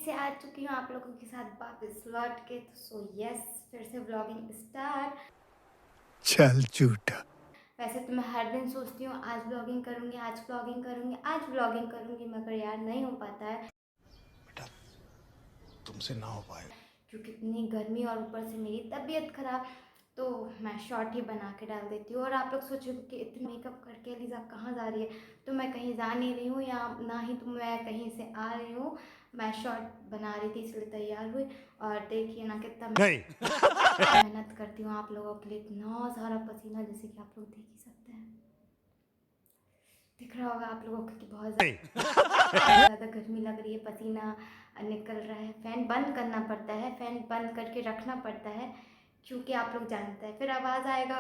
से आ चुकी हूँ आप लोगों के साथ वापस लौट के। तो सो यस, फिर से व्लॉगिंग स्टार्ट। चल झूठा। वैसे तो मैं हर दिन सोचती हूँ आज व्लॉगिंग करूँगी, आज व्लॉगिंग करूँगी, आज व्लॉगिंग करूँगी, मगर यार नहीं हो पाता है बेटा तुमसे ना हो पाएगा क्योंकि इतनी गर्मी और ऊपर से मेरी तबीयत ख़राब। तो मैं शॉर्ट ही बना के डाल देती हूँ। और आप लोग सोचोगे कि इतना मेकअप करके अलीज़ा कहाँ जा रही है। तो मैं कहीं जा नहीं रही हूँ, या ना ही तो मैं कहीं से आ रही हूँ। मैं शॉर्ट बना रही थी इसलिए तैयार हुई। और देखिए ना कितना नहीं। मेहनत करती हूँ आप लोगों के लिए। इतना सारा पसीना जैसे कि आप लोग देख ही सकते हैं, दिख रहा होगा आप लोगों को कि बहुत ज़्यादा गर्मी लग रही है, पसीना निकल रहा है। फ़ैन बंद करना पड़ता है, फ़ैन बंद करके रखना पड़ता है क्योंकि आप लोग जानते हैं फिर आवाज़ आएगा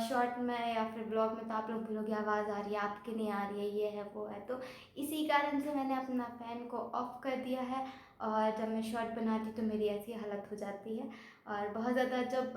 शॉर्ट में या फिर ब्लॉग में, तो आप लोग बोलोगे आवाज़ आ रही है आपकी नहीं आ रही है, ये है वो है। तो इसी कारण से मैंने अपना फ़ैन को ऑफ़ कर दिया है। और जब मैं शॉर्ट बनाती तो मेरी ऐसी हालत हो जाती है। और बहुत ज़्यादा जब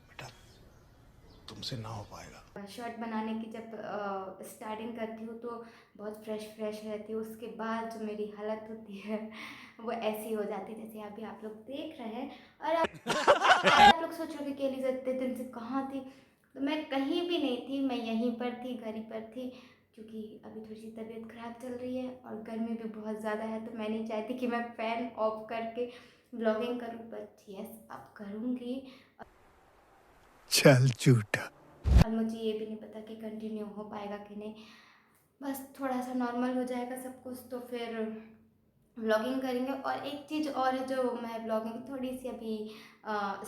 बेटा तुमसे ना हो पाएगा। शॉर्ट बनाने की जब स्टार्टिंग करती हूँ तो बहुत फ्रेश रहती हूँ। उसके बाद जो मेरी हालत होती है वो ऐसी हो जाती है जैसे अभी आप लोग देख रहे हैं। और आप लोग सोच रहे हो कि एलिज़ा इतने दिन से कहाँ थी। तो मैं कहीं भी नहीं थी, मैं यहीं पर थी, घर ही पर थी। क्योंकि अभी थोड़ी सी तबीयत ख़राब चल रही है और गर्मी भी बहुत ज़्यादा है। तो मैं नहीं चाहती कि मैं फ़ैन ऑफ करके ब्लॉगिंग करूँ, बट यस अब करूँगी। चल झूठा। और मुझे ये भी नहीं पता कि कंटिन्यू हो पाएगा कि नहीं। बस थोड़ा सा नॉर्मल हो जाएगा सब कुछ तो फिर व्लॉगिंग करेंगे। और एक चीज़ और है जो मैं व्लॉगिंग थोड़ी सी अभी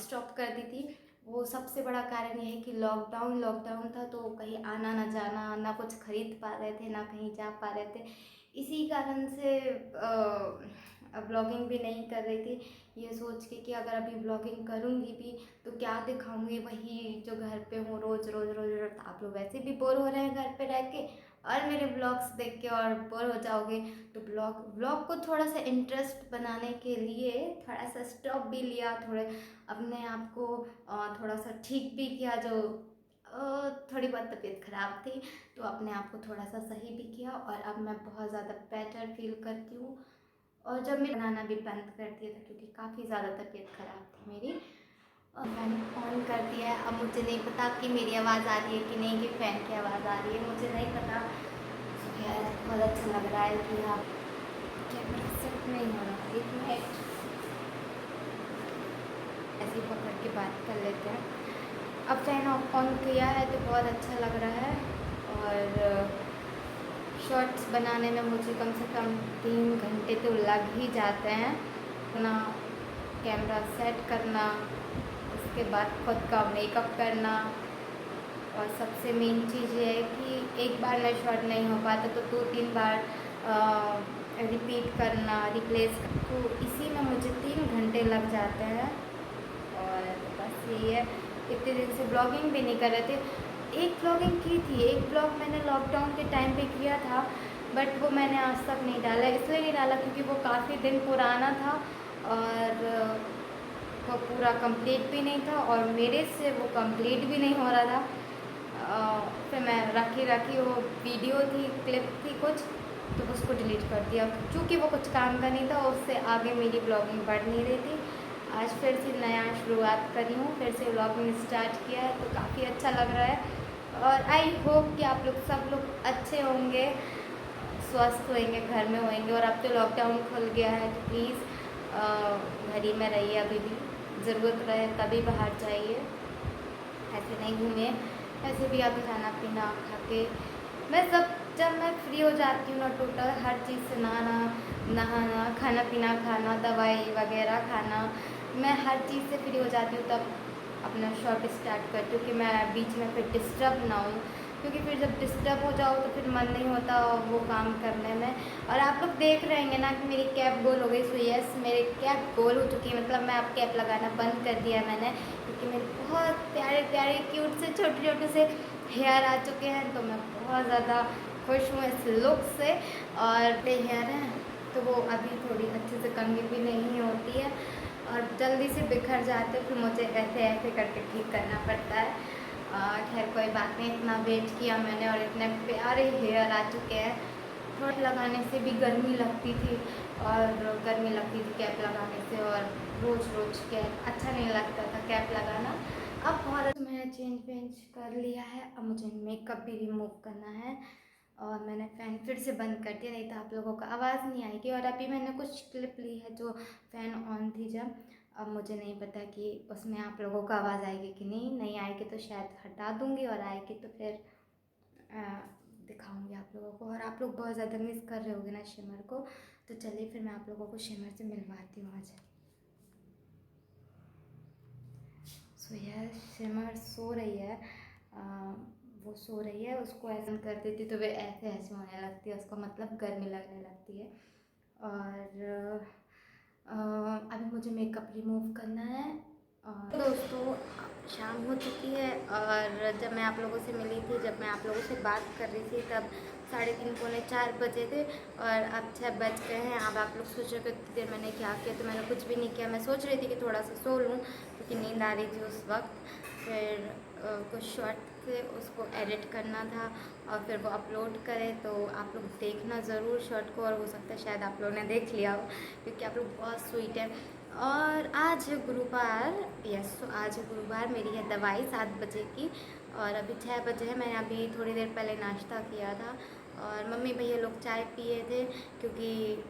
स्टॉप कर दी थी, वो सबसे बड़ा कारण ये है कि लॉकडाउन था तो कहीं आना ना जाना, ना कुछ खरीद पा रहे थे, ना कहीं जा पा रहे थे। इसी कारण से व्लॉगिंग भी नहीं कर रही थी, ये सोच के कि अगर अभी व्लॉगिंग करूँगी भी तो क्या दिखाऊंगी, वही जो घर पे हूँ रोज़ रोज़ रोज़ रोज़। आप लोग वैसे भी बोर हो रहे हैं घर पे रह के और मेरे ब्लॉग्स देख के और बोर हो जाओगे। तो ब्लॉग को थोड़ा सा इंटरेस्ट बनाने के लिए थोड़ा सा स्टॉप भी लिया, थोड़े अपने आप को थोड़ा सा ठीक भी किया। जो थोड़ी बहुत तबीयत ख़राब थी तो अपने आप को थोड़ा सा सही भी किया और अब मैं बहुत ज़्यादा बेटर फील करती हूँ। और जब मैं बनाना भी बंद कर दिया था क्योंकि काफ़ी ज़्यादा तबीयत ख़राब थी मेरी। और मैंने ऑन कर दिया है। अब मुझे नहीं पता कि मेरी आवाज़ आ रही है कि नहीं, कि फ़ैन की आवाज़ आ रही है, मुझे नहीं पता। यार बहुत अच्छा लग रहा है कि हाँ कैमरा सेट नहीं हो रहा। एक मिनट ऐसे ही पकड़ के बात कर लेते हैं। अब फ़ैन ऑन किया है तो बहुत अच्छा लग रहा है। और शॉर्ट्स बनाने में मुझे कम से कम 3 घंटे तो लग ही जाते हैं। अपना कैमरा सेट करना, उसके बाद खुद का मेकअप करना, और सबसे मेन चीज़ ये है कि एक बार में शॉर्ट नहीं हो पाता तो 2-3 बार रिपीट करना, रिप्लेस। तो इसी में मुझे 3 घंटे लग जाते हैं। और बस यही है, इतने दिन से ब्लॉगिंग भी नहीं कर रहे थे। एक ब्लॉगिंग की थी, एक ब्लॉग मैंने लॉकडाउन के टाइम पे किया था, बट वो मैंने आज तक नहीं डाला। इसलिए नहीं डाला क्योंकि वो काफ़ी दिन पुराना था और वो पूरा कंप्लीट भी नहीं था और मेरे से वो कंप्लीट भी नहीं हो रहा था। फिर मैं रखी वो वीडियो थी, क्लिप थी कुछ, तो उसको डिलीट कर दिया क्योंकि वो कुछ काम का नहीं था। उससे आगे मेरी ब्लॉगिंग बढ़ नहीं रही थी। आज फिर से नया शुरुआत करी हूँ, फिर से व्लॉगिंग स्टार्ट किया है तो काफ़ी अच्छा लग रहा है। और आई होप कि आप लोग सब लोग अच्छे होंगे, स्वस्थ होंगे, घर में होंगे। और अब तो लॉकडाउन खुल गया है तो प्लीज़ घर ही में रहिए, अभी भी ज़रूरत रहे तभी बाहर जाइए, ऐसे नहीं घूमिए। ऐसे भी अभी खाना पीना खा के मैं जब मैं फ्री हो जाती हूँ ना, टोटल हर चीज़ से नहाना, खाना पीना खाना, दवाई वगैरह खाना, मैं हर चीज़ से फ्री हो जाती हूँ तब अपना शॉर्ट स्टार्ट करती हूँ कि मैं बीच में फिर डिस्टर्ब ना हूँ। क्योंकि फिर जब डिस्टर्ब हो जाओ तो फिर मन नहीं होता वो काम करने में। और आप लोग देख रहे हैं ना कि मेरी कैप गोल हो गई। सो यस, मेरी कैप गोल हो चुकी है, मतलब मैं अब कैप लगाना बंद कर दिया मैंने, क्योंकि मेरे बहुत प्यारे प्यारे क्यूट से छोटे छोटे से हेयर आ चुके हैं। तो मैं बहुत ज़्यादा खुश हूँ इस लुक से। और हेयर हैं तो वो अभी थोड़ी अच्छे से कंघी भी नहीं होती है और जल्दी से बिखर जाते, फिर मुझे ऐसे ऐसे करके ठीक करना पड़ता है। खैर कोई बात नहीं, इतना वेट किया मैंने और इतने प्यारे हेयर आ चुके हैं शॉर्ट लगाने से भी गर्मी लगती थी कैप लगाने से, और रोज़ रोज़ कैप अच्छा नहीं लगता था कैप लगाना। अब बहुत मैंने चेंज कर लिया है। अब मुझे मेकअप भी रिमूव करना है और मैंने फ़ैन फिर से बंद कर दिया, नहीं तो आप लोगों को आवाज़ नहीं आएगी। और अभी मैंने कुछ क्लिप ली है जो फ़ैन ऑन थी जब, अब मुझे नहीं पता कि उसमें आप लोगों को आवाज़ आएगी कि नहीं आएगी तो शायद हटा दूँगी, और आएगी तो फिर दिखाऊंगी आप लोगों को। और आप लोग बहुत ज़्यादा मिस कर रहे होगे ना शिमर को, तो चलिए फिर मैं आप लोगों को शिमर से मिलवाती हूँ आज। सो यार शिमर सो रही है, वो सो रही है, उसको ऐसा कर देती तो वे ऐसे ऐसे होने लगती है, उसको मतलब गर्मी लगने लगती है। और अभी मुझे मेकअप रिमूव करना है। और दोस्तों शाम हो चुकी है, और जब मैं आप लोगों से मिली थी, जब मैं आप लोगों से बात कर रही थी तब 3:30 पौने 4 बजे थे, और अब 6 बज गए हैं। अब आप लोग सोच रहे हो कि देर मैंने क्या किया, तो मैंने कुछ भी नहीं किया। मैं सोच रही थी कि थोड़ा सा सो लूँ क्योंकि नींद आ रही थी उस वक्त। फिर कुछ शॉर्ट थे उसको एडिट करना था और फिर वो अपलोड करें, तो आप लोग देखना ज़रूर शॉर्ट को, और हो सकता है शायद आप लोगों ने देख लिया हो क्योंकि आप लोग बहुत स्वीट है। और आज है गुरुवार, यस, तो आज है गुरुवार, मेरी है दवाई 7 बजे की, और अभी 6 बजे है। मैंने अभी थोड़ी देर पहले नाश्ता किया था, और मम्मी भैया लोग चाय पिए थे क्योंकि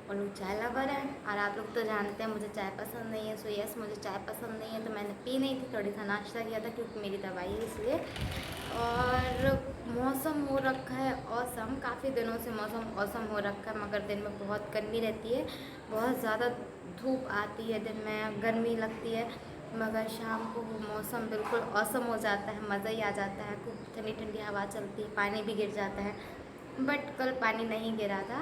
वो लोग चाय लवर हैं, और आप लोग तो जानते हैं मुझे चाय पसंद नहीं है। सो यस, मुझे चाय पसंद नहीं है तो मैंने पी नहीं थी, थोड़ी सा नाश्ता किया था क्योंकि मेरी दवाई है इसलिए। और मौसम हो रखा है औसम, काफ़ी दिनों से मौसम औसम हो रखा है, मगर दिन में बहुत गर्मी रहती है, बहुत ज़्यादा धूप आती है, दिन में गर्मी लगती है, मगर शाम को वो मौसम बिल्कुल औसम हो जाता है, मज़ा ही आ जाता है। खूब ठंडी ठंडी हवा चलती है, पानी भी गिर जाता है, बट कल पानी नहीं गिरा था।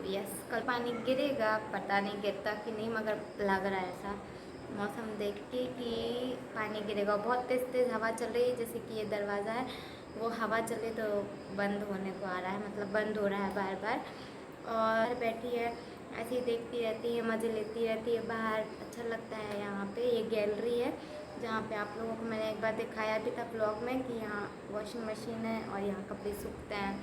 यस, कल पानी गिरेगा, पता नहीं गिरता कि नहीं, मगर लग रहा है ऐसा मौसम देख के कि पानी गिरेगा। बहुत तेज़ तेज़ हवा चल रही है, जैसे कि ये दरवाज़ा है वो हवा चले तो बंद होने को आ रहा है, मतलब बंद हो रहा है बार बार। और बैठी है ऐसे ही देखती रहती है, मज़े लेती रहती है बाहर, अच्छा लगता है। यहाँ पे ये गैलरी है जहाँ पे आप लोगों को मैंने एक बार दिखाया भी था ब्लॉग में कि यहाँ वॉशिंग मशीन है और यहाँ कपड़े सूखते हैं।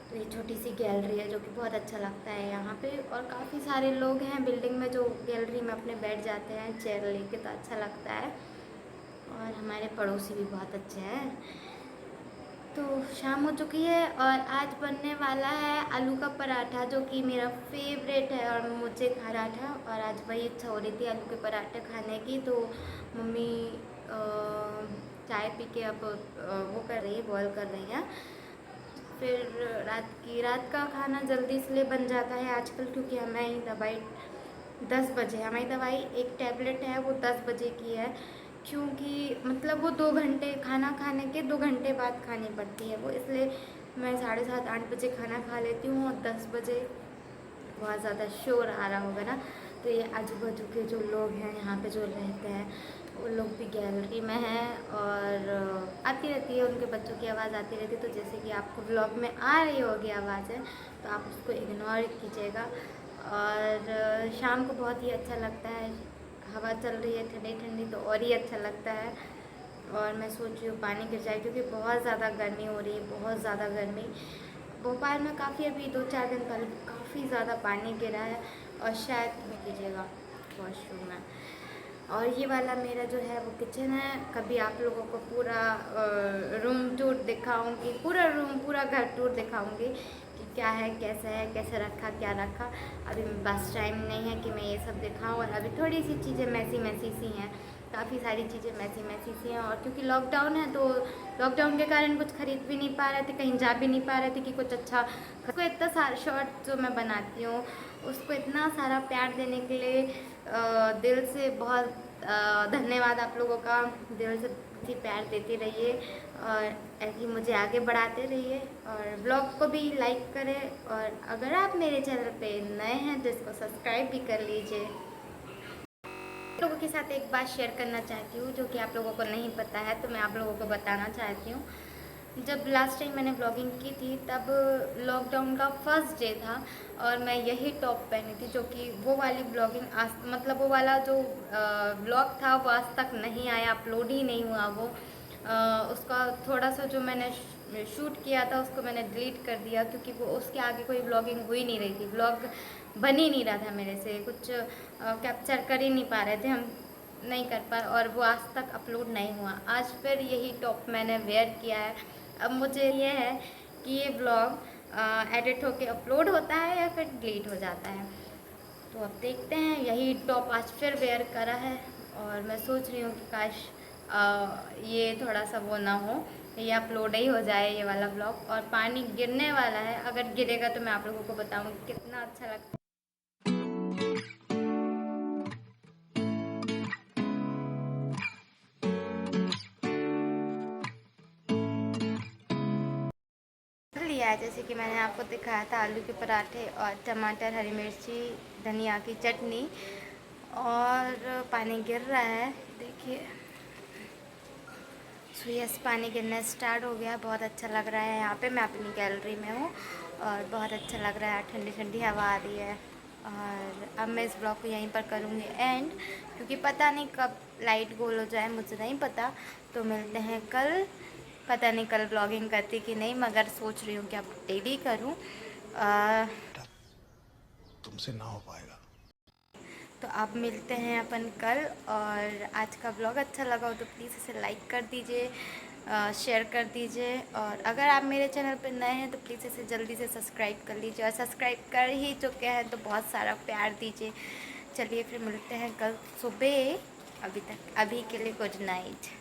तो ये छोटी सी गैलरी है जो कि बहुत अच्छा लगता है यहाँ पे, और काफ़ी सारे लोग हैं बिल्डिंग में जो गैलरी में अपने बैठ जाते हैं चेयर लेके, तो अच्छा लगता है। और हमारे पड़ोसी भी बहुत अच्छे हैं। तो शाम हो चुकी है और आज बनने वाला है आलू का पराठा, जो कि मेरा फेवरेट है और मुझे खा रहा था, और आज वही इच्छा हो रही थी आलू के पराठे खाने की। तो मम्मी चाय पी के अब वो कर रही है, बॉयल कर रही हैं। फिर रात का खाना जल्दी इसलिए बन जाता है आजकल क्योंकि हमारी दवाई 10 बजे, हमारी दवाई एक टैबलेट है वो 10 बजे की है, क्योंकि मतलब वो 2 घंटे खाना खाने के 2 घंटे बाद खानी पड़ती है वो, इसलिए मैं 7:30-8 बजे खाना खा लेती हूँ, और 10 बजे बहुत ज़्यादा शोर आ रहा होगा ना, तो ये आजू बाजू के जो लोग हैं यहाँ पे जो रहते हैं वो लोग भी गैलरी में हैं, और आती रहती है उनके बच्चों की आवाज़ आती रहती है, तो जैसे कि आपको ब्लॉग में आ रही होगी आवाज़ें तो आप उसको इग्नोर कीजिएगा। और शाम को बहुत ही अच्छा लगता है, हवा चल रही है ठंडी ठंडी तो और ही अच्छा लगता है। और मैं सोच रही हूँ पानी गिर जाए क्योंकि बहुत ज़्यादा गर्मी हो रही है, बहुत ज़्यादा गर्मी। भोपाल में काफ़ी अभी 2-4 दिन पहले काफ़ी ज़्यादा पानी गिरा है, और शायद भी कीजिएगा वॉशरूम में। और ये वाला मेरा जो है वो किचन है, कभी आप लोगों को पूरा रूम टूर दिखाऊंगी, पूरा रूम पूरा घर टूर दिखाऊंगी कि क्या है, कैसे रखा, क्या रखा। अभी मेरे पास टाइम नहीं है कि मैं ये सब दिखाऊं, और अभी थोड़ी सी चीज़ें मैसी सी हैं, काफ़ी सारी चीज़ें मैसी सी हैं। और क्योंकि लॉकडाउन है तो लॉकडाउन के कारण कुछ खरीद भी नहीं पा रहे थे, कहीं जा भी नहीं पा रहे थे कि कुछ अच्छा। उसको इतना सारा शॉर्ट जो मैं बनाती हूँ उसको इतना सारा प्यार देने के लिए दिल से बहुत धन्यवाद आप लोगों का। दिल से इसी प्यार देते रहिए और ऐसे ही मुझे आगे बढ़ाते रहिए, और ब्लॉग को भी लाइक करें, और अगर आप मेरे चैनल पे नए हैं तो इसको सब्सक्राइब भी कर लीजिए। लोगों के साथ एक बात शेयर करना चाहती हूँ जो कि आप लोगों को नहीं पता है, तो मैं आप लोगों को बताना चाहती हूँ। जब लास्ट टाइम मैंने ब्लॉगिंग की थी तब लॉकडाउन का फर्स्ट डे था, और मैं यही टॉप पहनी थी, जो कि वो वाली ब्लॉगिंग आज मतलब वो वाला जो ब्लॉग था वो आज तक नहीं आया, अपलोड ही नहीं हुआ वो। उसका थोड़ा सा जो मैंने शूट किया था उसको मैंने डिलीट कर दिया, क्योंकि वो उसके आगे कोई व्लॉगिंग हो ही नहीं रही थी, व्लॉग बन ही नहीं रहा था मेरे से, कुछ कैप्चर कर ही नहीं पा रहे थे हम, नहीं कर पाए, और वो आज तक अपलोड नहीं हुआ। आज फिर यही टॉप मैंने वेयर किया है। अब मुझे ये है कि ये व्लॉग एडिट होके अपलोड होता है या फिर डिलीट हो जाता है, तो अब देखते हैं। यही टॉप आज फिर वेयर करा है, और मैं सोच रही हूँ कि काश ये थोड़ा सा वो ना हो, ये अपलोड ही हो जाए ये वाला ब्लॉग। और पानी गिरने वाला है, अगर गिरेगा तो मैं आप लोगों को बताऊँगी कितना अच्छा लगता है। लिया है, जैसे कि मैंने आपको दिखाया था, आलू के पराठे और टमाटर, हरी मिर्ची, धनिया की चटनी, और पानी गिर रहा है, देखिए। सो यस, पानी गिरना स्टार्ट हो गया, बहुत अच्छा लग रहा है। यहाँ पे मैं अपनी गैलरी में हूँ और बहुत अच्छा लग रहा है, ठंडी ठंडी हवा आ रही है। और अब मैं इस ब्लॉग को यहीं पर करूँगी एंड, क्योंकि पता नहीं कब लाइट गोल हो जाए, मुझे नहीं पता। तो मिलते हैं कल, पता नहीं कल ब्लॉगिंग करती कि नहीं, मगर सोच रही हूँ कि अब डेली करूँ। तुमसे ना हो पाएगा। तो अब मिलते हैं अपन कल। और आज का ब्लॉग अच्छा लगा हो तो प्लीज़ इसे लाइक कर दीजिए, शेयर कर दीजिए, और अगर आप मेरे चैनल पर नए हैं तो प्लीज़ इसे जल्दी से सब्सक्राइब कर लीजिए, और सब्सक्राइब कर ही चुके हैं तो बहुत सारा प्यार दीजिए। चलिए फिर मिलते हैं कल सुबह, अभी के लिए गुड नाइट।